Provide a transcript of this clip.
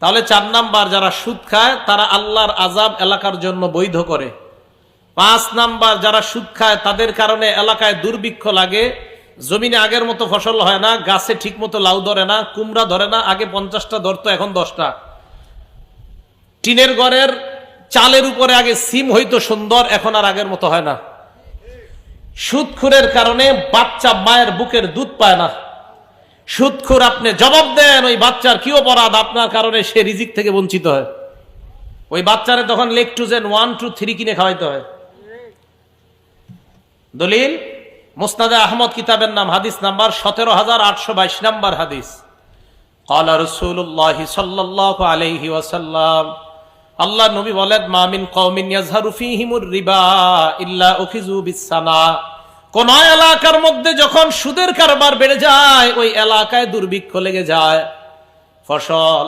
তাহলে 4 নাম্বার, যারা সুদ খায় তারা আল্লাহর আযাব এলাকার জন্য বৈধ করে। 5 নাম্বার, যারা সুদ খায় তাদের কারণে এলাকায় দুর্ভিক্ষ লাগে, জমিনে আগের মতো ফসল হয় না, গাছে ঠিক মতো লাউ ধরে না, কুমড়া ধরে না, আগে 50টা ধরতো এখন 10টা। টিনের ঘরের চালের উপরে আগে সিম হইতো সুন্দর, এখন আর আগের মতো হয় না। সুদখোরের কারণে বাচ্চা মায়ের বুকের দুধ পায় না। সুদখোর, আপনি জবাব দেন ওই বাচ্চার কি অপরাধ আপনার কারণে সে রিজিক থেকে বঞ্চিত হয়? ওই বাচ্চারে তখন লেকটোজেন 1, 2, 3 কিনে খাওয়াইতে হয়। দলিল মুসনাদে আহমদ কিতাবের নাম, হাদিস নাম্বার 17822 নাম্বার হাদিস। ক্বালা রাসূলুল্লাহ সাল্লাল্লাহু আলাইহি ওয়াসাল্লাম, আল্লাহ নবী বলেন, মা মিন কওমিন ইয়াজহারু ফীহিমুর রিবা ইল্লা উখিযু বিসসানা। কোন এলাকার মধ্যে যখন সুদের কারবার বেড়ে যায় ওই এলাকায় দুর্ভিক্ষ লেগে যায়, ফসল